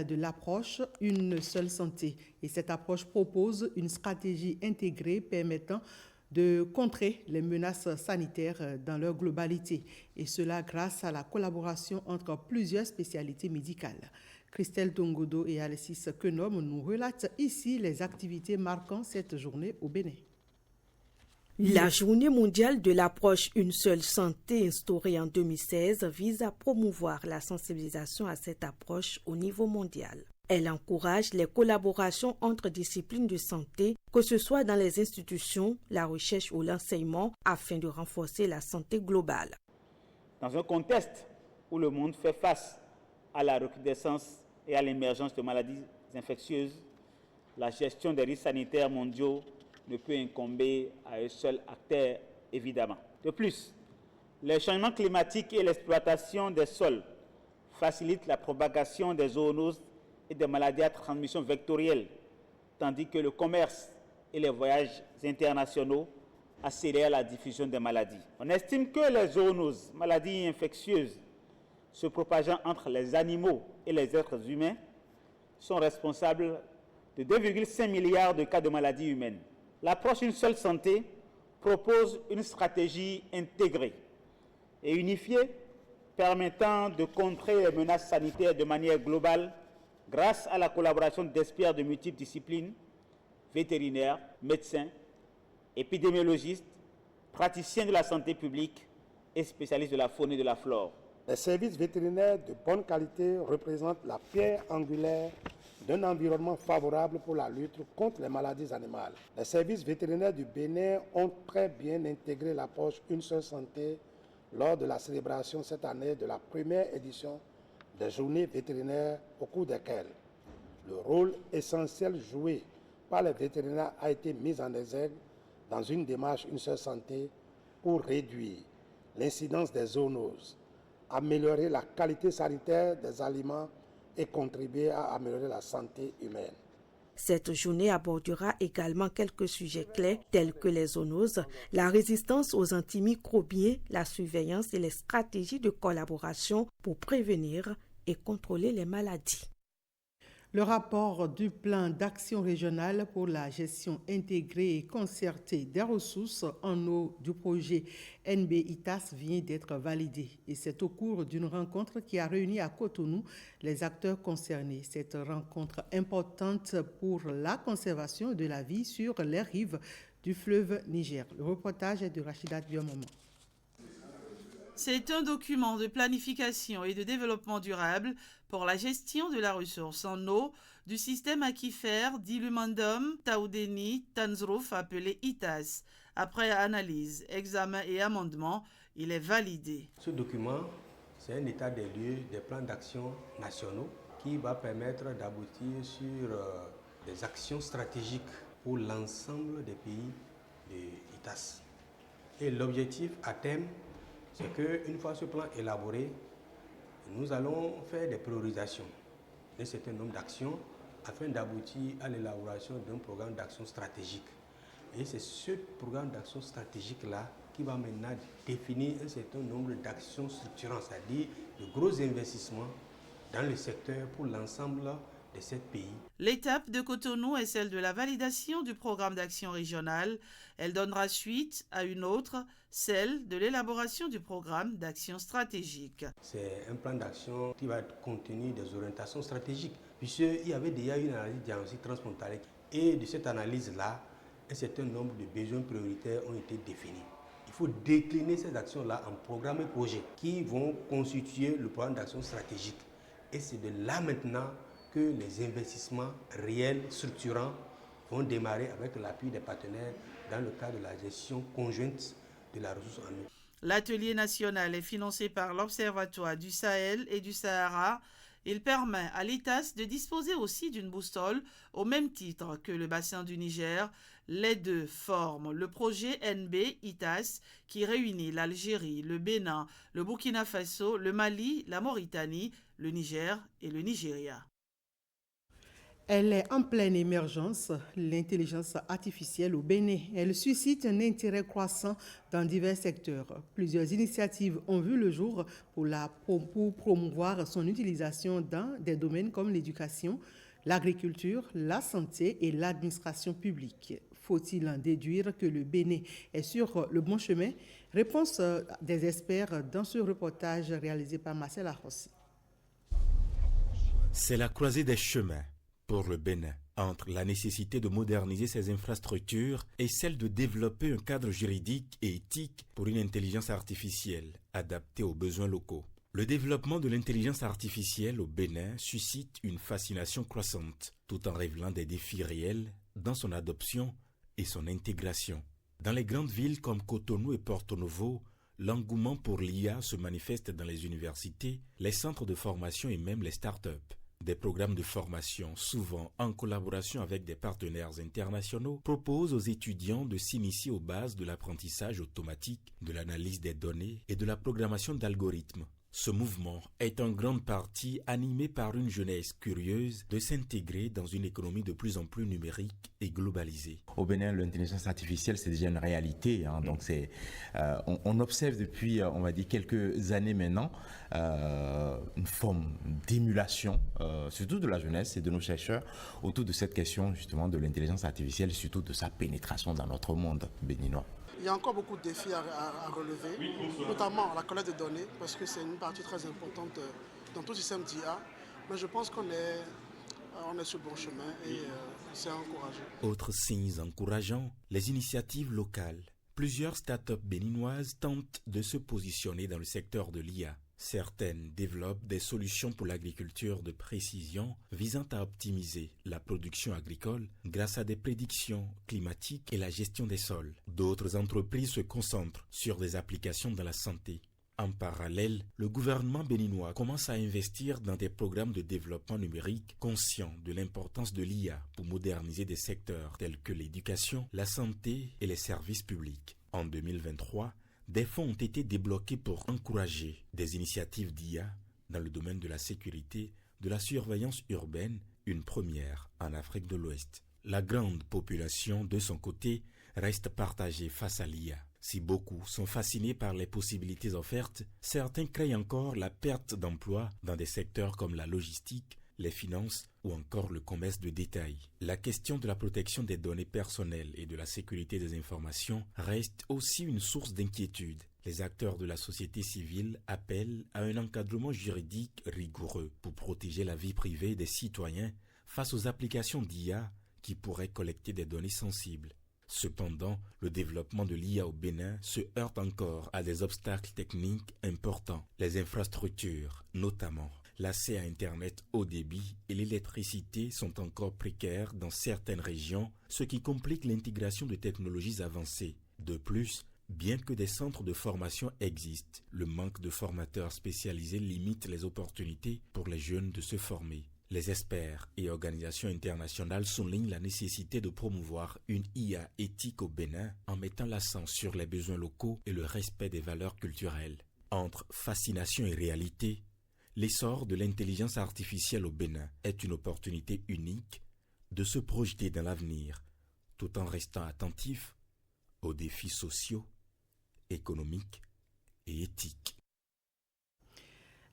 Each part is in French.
De l'approche Une seule santé. Et cette approche propose une stratégie intégrée permettant de contrer les menaces sanitaires dans leur globalité, et cela grâce à la collaboration entre plusieurs spécialités médicales. Christelle Tongodo et Alexis Kenom nous relatent ici les activités marquant cette journée au Bénin. La journée mondiale de l'approche Une seule santé instaurée en 2016 vise à promouvoir la sensibilisation à cette approche au niveau mondial. Elle encourage les collaborations entre disciplines de santé, que ce soit dans les institutions, la recherche ou l'enseignement, afin de renforcer la santé globale. Dans un contexte où le monde fait face à la recrudescence et à l'émergence de maladies infectieuses, la gestion des risques sanitaires mondiaux ne peut incomber à un seul acteur, évidemment. De plus, les changements climatiques et l'exploitation des sols facilitent la propagation des zoonoses et des maladies à transmission vectorielle, tandis que le commerce et les voyages internationaux accélèrent la diffusion des maladies. On estime que les zoonoses, maladies infectieuses, se propageant entre les animaux et les êtres humains, sont responsables de 2,5 milliards de cas de maladies humaines. L'approche Une seule santé propose une stratégie intégrée et unifiée permettant de contrer les menaces sanitaires de manière globale grâce à la collaboration d'experts de multiples disciplines, vétérinaires, médecins, épidémiologistes, praticiens de la santé publique et spécialistes de la faune et de la flore. Les services vétérinaires de bonne qualité représentent la pierre angulaire d'un environnement favorable pour la lutte contre les maladies animales. Les services vétérinaires du Bénin ont très bien intégré l'approche Une seule santé lors de la célébration cette année de la première édition des journées vétérinaires, au cours desquelles le rôle essentiel joué par les vétérinaires a été mis en exergue dans une démarche Une seule santé pour réduire l'incidence des zoonoses, améliorer la qualité sanitaire des aliments et contribuer à améliorer la santé humaine. Cette journée abordera également quelques sujets clés tels que les zoonoses, la résistance aux antimicrobiens, la surveillance et les stratégies de collaboration pour prévenir et contrôler les maladies. Le rapport du plan d'action régionale pour la gestion intégrée et concertée des ressources en eau du projet NB-ITAS vient d'être validé. Et c'est au cours d'une rencontre qui a réuni à Cotonou les acteurs concernés. Cette rencontre importante pour la conservation de la vie sur les rives du fleuve Niger. Le reportage est de Rachidat Biomomo. C'est un document de planification et de développement durable pour la gestion de la ressource en eau du système aquifère d'Ilumandum Taoudeni Tanzrouf appelé ITAS. Après analyse, examen et amendement, il est validé. Ce document, c'est un état des lieux des plans d'action nationaux qui va permettre d'aboutir sur des actions stratégiques pour l'ensemble des pays de ITAS. Et l'objectif à terme, c'est qu'une fois ce plan élaboré, nous allons faire des priorisations d'un certain nombre d'actions afin d'aboutir à l'élaboration d'un programme d'action stratégique. Et c'est ce programme d'action stratégique-là qui va maintenant définir un certain nombre d'actions structurantes, c'est-à-dire de gros investissements dans le secteur pour l'ensemble de 7 pays. L'étape de Cotonou est celle de la validation du programme d'action régional. Elle donnera suite à une autre, celle de l'élaboration du programme d'action stratégique. C'est un plan d'action qui va contenir des orientations stratégiques, puisqu'il y avait déjà une analyse diagnostique transfrontalière. Et de cette analyse-là, un certain nombre de besoins prioritaires ont été définis. Il faut décliner ces actions-là en programmes et projets qui vont constituer le programme d'action stratégique. Et c'est de là maintenant que les investissements réels, structurants, vont démarrer avec l'appui des partenaires dans le cadre de la gestion conjointe de la ressource en eau. L'atelier national est financé par l'Observatoire du Sahel et du Sahara. Il permet à l'ITAS de disposer aussi d'une boussole au même titre que le bassin du Niger. Les deux forment le projet NB-ITAS qui réunit l'Algérie, le Bénin, le Burkina Faso, le Mali, la Mauritanie, le Niger et le Nigeria. Elle est en pleine émergence, l'intelligence artificielle au Bénin. Elle suscite un intérêt croissant dans divers secteurs. Plusieurs initiatives ont vu le jour pour promouvoir son utilisation dans des domaines comme l'éducation, l'agriculture, la santé et l'administration publique. Faut-il en déduire que le Bénin est sur le bon chemin? Réponse des experts dans ce reportage réalisé par Marcel Arrossi. C'est la croisée des chemins pour le Bénin entre la nécessité de moderniser ses infrastructures et celle de développer un cadre juridique et éthique pour une intelligence artificielle adaptée aux besoins locaux. Le développement de l'intelligence artificielle au Bénin suscite une fascination croissante, tout en révélant des défis réels dans son adoption et son intégration. Dans les grandes villes comme Cotonou et Porto Novo, l'engouement pour l'IA se manifeste dans les universités, les centres de formation et même les start-up. Des programmes de formation, souvent en collaboration avec des partenaires internationaux, proposent aux étudiants de s'initier aux bases de l'apprentissage automatique, de l'analyse des données et de la programmation d'algorithmes. Ce mouvement est en grande partie animé par une jeunesse curieuse de s'intégrer dans une économie de plus en plus numérique et globalisée. Au Bénin, l'intelligence artificielle, c'est déjà une réalité. Donc on observe depuis, on va dire, quelques années maintenant, une forme d'émulation, surtout de la jeunesse et de nos chercheurs, autour de cette question justement de l'intelligence artificielle, surtout de sa pénétration dans notre monde béninois. Il y a encore beaucoup de défis à relever, notamment la collecte de données, parce que c'est une partie très importante dans tout système d'IA. Mais je pense qu'on est sur le bon chemin et c'est encourageant. Autres signes encourageants, les initiatives locales. Plusieurs start-up béninoises tentent de se positionner dans le secteur de l'IA. Certaines développent des solutions pour l'agriculture de précision visant à optimiser la production agricole grâce à des prédictions climatiques et la gestion des sols. D'autres entreprises se concentrent sur des applications dans la santé. En parallèle, le gouvernement béninois commence à investir dans des programmes de développement numérique conscients de l'importance de l'IA pour moderniser des secteurs tels que l'éducation, la santé et les services publics. En 2023, des fonds ont été débloqués pour encourager des initiatives d'IA dans le domaine de la sécurité, de la surveillance urbaine, une première en Afrique de l'Ouest. La grande population, de son côté, reste partagée face à l'IA. Si beaucoup sont fascinés par les possibilités offertes, certains craignent encore la perte d'emplois dans des secteurs comme la logistique, les finances ou encore le commerce de détail. La question de la protection des données personnelles et de la sécurité des informations reste aussi une source d'inquiétude. Les acteurs de la société civile appellent à un encadrement juridique rigoureux pour protéger la vie privée des citoyens face aux applications d'IA qui pourraient collecter des données sensibles. Cependant, le développement de l'IA au Bénin se heurte encore à des obstacles techniques importants. Les infrastructures, notamment l'accès à Internet haut débit et l'électricité sont encore précaires dans certaines régions, ce qui complique l'intégration de technologies avancées. De plus, bien que des centres de formation existent, le manque de formateurs spécialisés limite les opportunités pour les jeunes de se former. Les experts et organisations internationales soulignent la nécessité de promouvoir une IA éthique au Bénin en mettant l'accent sur les besoins locaux et le respect des valeurs culturelles. Entre fascination et réalité, l'essor de l'intelligence artificielle au Bénin est une opportunité unique de se projeter dans l'avenir tout en restant attentif aux défis sociaux, économiques et éthiques.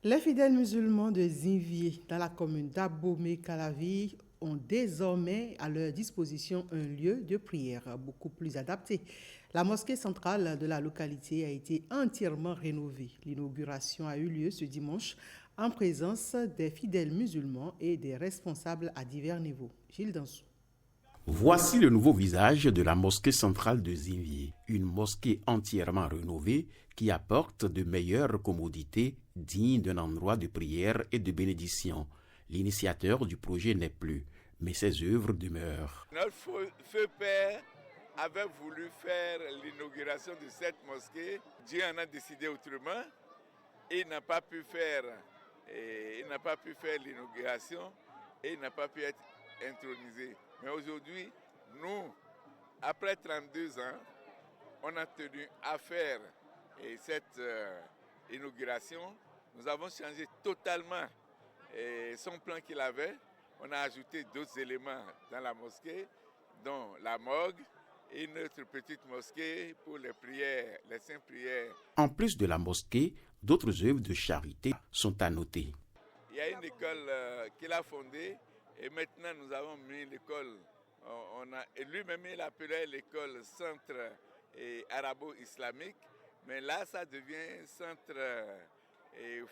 Les fidèles musulmans de Zinvié, dans la commune d'Abomey-Calavi, ont désormais à leur disposition un lieu de prière beaucoup plus adapté. La mosquée centrale de la localité a été entièrement rénovée. L'inauguration a eu lieu ce dimanche en présence des fidèles musulmans et des responsables à divers niveaux. Gilles Dansou. Voici le nouveau visage de la mosquée centrale de Zinvié, une mosquée entièrement rénovée qui apporte de meilleures commodités dignes d'un endroit de prière et de bénédiction. L'initiateur du projet n'est plus, mais ses œuvres demeurent. Notre feu père avait voulu faire l'inauguration de cette mosquée. Dieu en a décidé autrement. Il n'a pas pu faire l'inauguration et il n'a pas pu être intronisé. Mais aujourd'hui, nous, après 32 ans, on a tenu à faire cette inauguration. Nous avons changé totalement son plan qu'il avait on a ajouté d'autres éléments dans la mosquée, dont la morgue et notre petite mosquée pour les prières, les saintes prières. En plus de la mosquée, d'autres œuvres de charité sont à noter. Il y a une école qu'il a fondée et maintenant nous avons mis l'école. Lui-même il appelait l'école centre arabo-islamique, mais là ça devient centre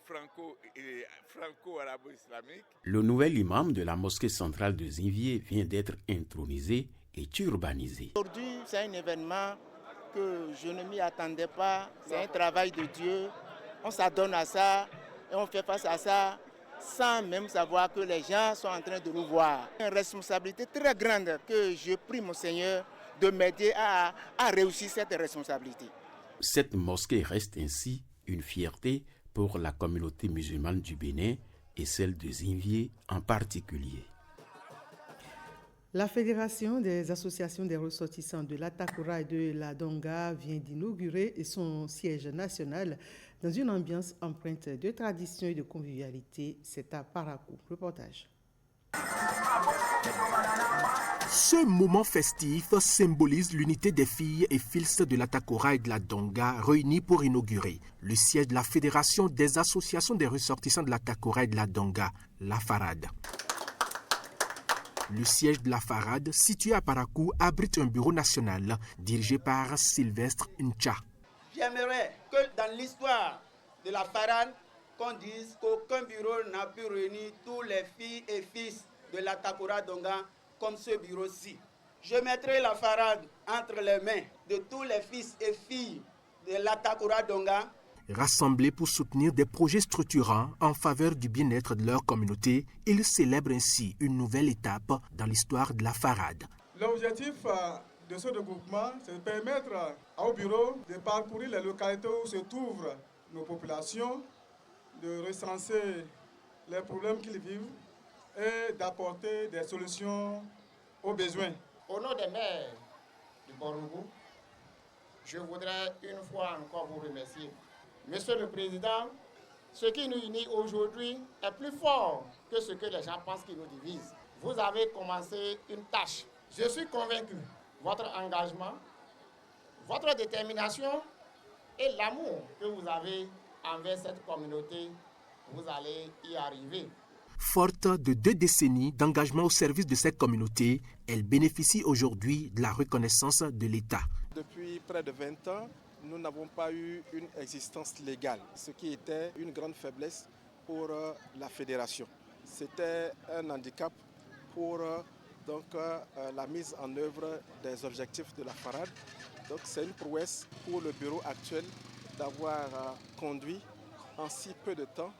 franco-arabo-islamique. Le nouvel imam de la mosquée centrale de Zinvié vient d'être intronisé et urbanisé. Aujourd'hui, c'est un événement que je ne m'y attendais pas. C'est un travail de Dieu. On s'adonne à ça et on fait face à ça sans même savoir que les gens sont en train de nous voir. C'est une responsabilité très grande que je prie mon Seigneur de m'aider à réussir cette responsabilité. Cette mosquée reste ainsi une fierté pour la communauté musulmane du Bénin et celle de Zinvié en particulier. La Fédération des associations des ressortissants de l'Atakura et de la Donga vient d'inaugurer son siège national dans une ambiance empreinte de tradition et de convivialité. C'est à Parakou. Reportage. Ce moment festif symbolise l'unité des filles et fils de l'Atakura et de la Donga réunis pour inaugurer le siège de la Fédération des associations des ressortissants de l'Atakura et de la Donga, la FARAD. Le siège de la FARAD, situé à Parakou, abrite un bureau national dirigé par Sylvestre Ncha. J'aimerais que dans l'histoire de la FARAD, qu'on dise qu'aucun bureau n'a pu réunir tous les filles et fils de l'Atakura Donga comme ce bureau-ci. Je mettrai la FARAD entre les mains de tous les fils et filles de l'Atakura Donga. Rassemblés pour soutenir des projets structurants en faveur du bien-être de leur communauté, ils célèbrent ainsi une nouvelle étape dans l'histoire de la FARAD. L'objectif de ce regroupement, c'est de permettre au bureau de parcourir les localités où se trouvent nos populations, de recenser les problèmes qu'ils vivent et d'apporter des solutions aux besoins. Au nom des maires du Bornougou, je voudrais une fois encore vous remercier. Monsieur le Président, ce qui nous unit aujourd'hui est plus fort que ce que les gens pensent qui nous divise. Vous avez commencé une tâche. Je suis convaincu, votre engagement, votre détermination et l'amour que vous avez envers cette communauté, vous allez y arriver. Forte de 2 décennies d'engagement au service de cette communauté, elle bénéficie aujourd'hui de la reconnaissance de l'État. Depuis près de 20 ans, nous n'avons pas eu une existence légale, ce qui était une grande faiblesse pour la fédération. C'était un handicap pour la mise en œuvre des objectifs de la FARAD. Donc c'est une prouesse pour le bureau actuel d'avoir conduit en si peu de temps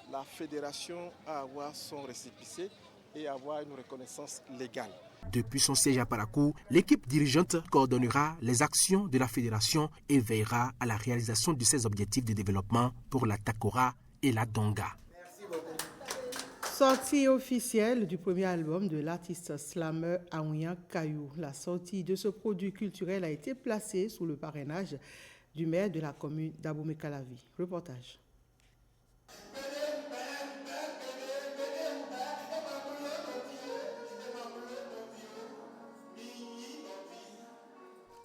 la fédération à avoir son récépissé et à avoir une reconnaissance légale. Depuis son siège à Parakou, l'équipe dirigeante coordonnera les actions de la fédération et veillera à la réalisation de ses objectifs de développement pour la Takora et la Donga. Sortie officielle du premier album de l'artiste slammer Aouyan Kayou. La sortie de ce produit culturel a été placée sous le parrainage du maire de la commune d'Abomey-Calavi. Reportage.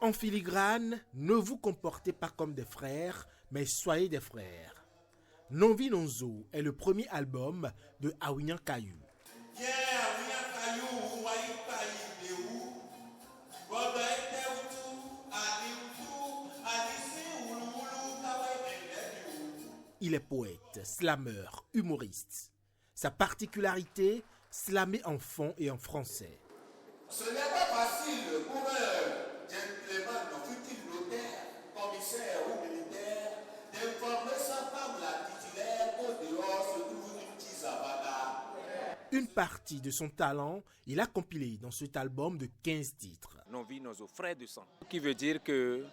En filigrane, ne vous comportez pas comme des frères, mais soyez des frères. Nonvi Nonzo est le premier album de Aouyan Kayou. Il est poète, slammer, humoriste. Sa particularité, slammer en fond et en français. Ce n'est pas facile pour un gentleman, futur notaire, commissaire ou militaire, d'informer sa femme la titulaire au dehors se trouve une petite savana. Une partie de son talent, il a compilé dans cet album de 15 titres. Nonvi Nonzo, frère de sang. Qui veut dire que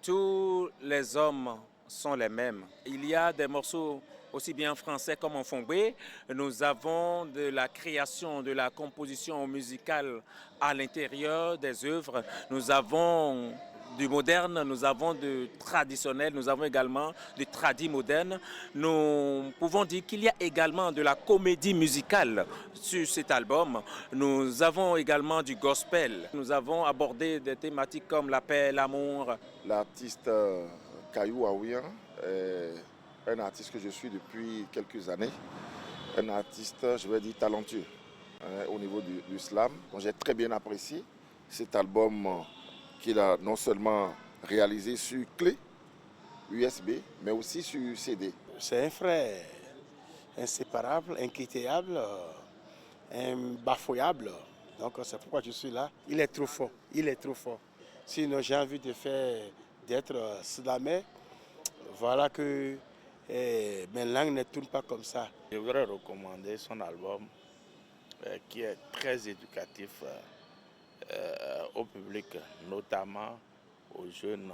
tous les hommes sont les mêmes. Il y a des morceaux aussi bien en français comme en fongbe. Nous avons de la création, de la composition musicale à l'intérieur des œuvres. Nous avons du moderne, nous avons du traditionnel, nous avons également du tradi moderne. Nous pouvons dire qu'il y a également de la comédie musicale sur cet album. Nous avons également du gospel. Nous avons abordé des thématiques comme la paix, l'amour. L'artiste Kayou Aouyan est un artiste que je suis depuis quelques années. Un artiste, je vais dire, talentueux au niveau du slam. J'ai très bien apprécié cet album qu'il a non seulement réalisé sur clé USB, mais aussi sur CD. C'est un frère inséparable, inquiétable, imbafouillable. Donc c'est pourquoi je suis là. Il est trop fort, il est trop fort. Sinon j'ai envie d'être slamé. Voilà que mes langues ne tournent pas comme ça. Je voudrais recommander son album qui est très éducatif au public, notamment aux jeunes.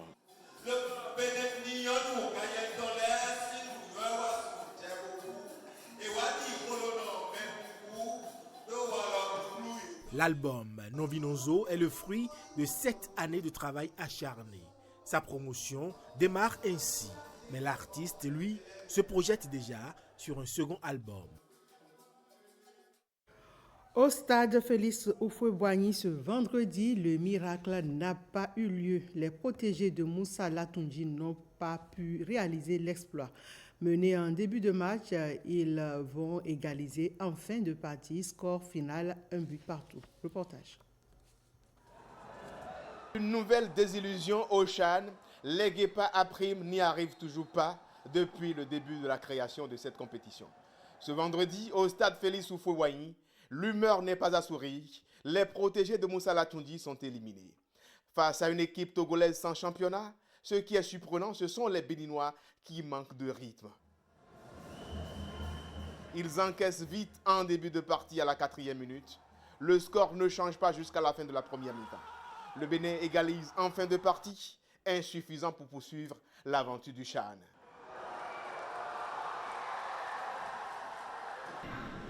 L'album Novinonzo est le fruit de 7 années de travail acharné. Sa promotion démarre ainsi, mais l'artiste, lui, se projette déjà sur un second album. Au stade Félix Houphouët-Boigny ce vendredi, le miracle n'a pas eu lieu. Les protégés de Moussa Latoundji n'ont pas pu réaliser l'exploit. Menés en début de match, ils vont égaliser en fin de partie. Score final, 1 but partout. Reportage. Une nouvelle désillusion au CHAN. Les Guépards à prime n'y arrivent toujours pas depuis le début de la création de cette compétition. Ce vendredi, au stade Félix Houphouët-Boigny, l'humeur n'est pas à sourire. Les protégés de Moussa Latoundji sont éliminés. Face à une équipe togolaise sans championnat, ce qui est surprenant, ce sont les Béninois qui manquent de rythme. Ils encaissent vite en début de partie à la 4e minute. Le score ne change pas jusqu'à la fin de la première mi-temps. Le Bénin égalise en fin de partie, insuffisant pour poursuivre l'aventure du CHAN.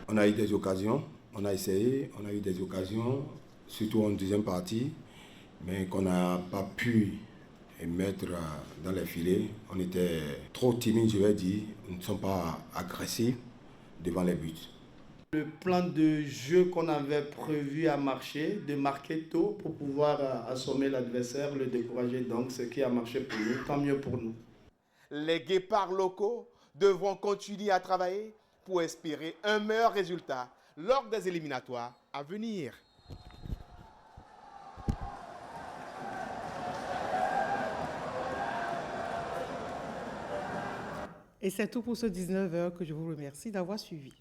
On a eu des occasions, on a essayé, on a eu des occasions, surtout en deuxième partie, mais qu'on n'a pas pu mettre dans les filets. On était trop timide, je vais dire. Nous ne sommes pas agressifs devant les buts. Le plan de jeu qu'on avait prévu a marché, de marquer tôt pour pouvoir assommer l'adversaire, le décourager. Donc, ce qui a marché pour nous, tant mieux pour nous. Les Guépards locaux devront continuer à travailler pour espérer un meilleur résultat lors des éliminatoires à venir. Et c'est tout pour ce 19h que je vous remercie d'avoir suivi.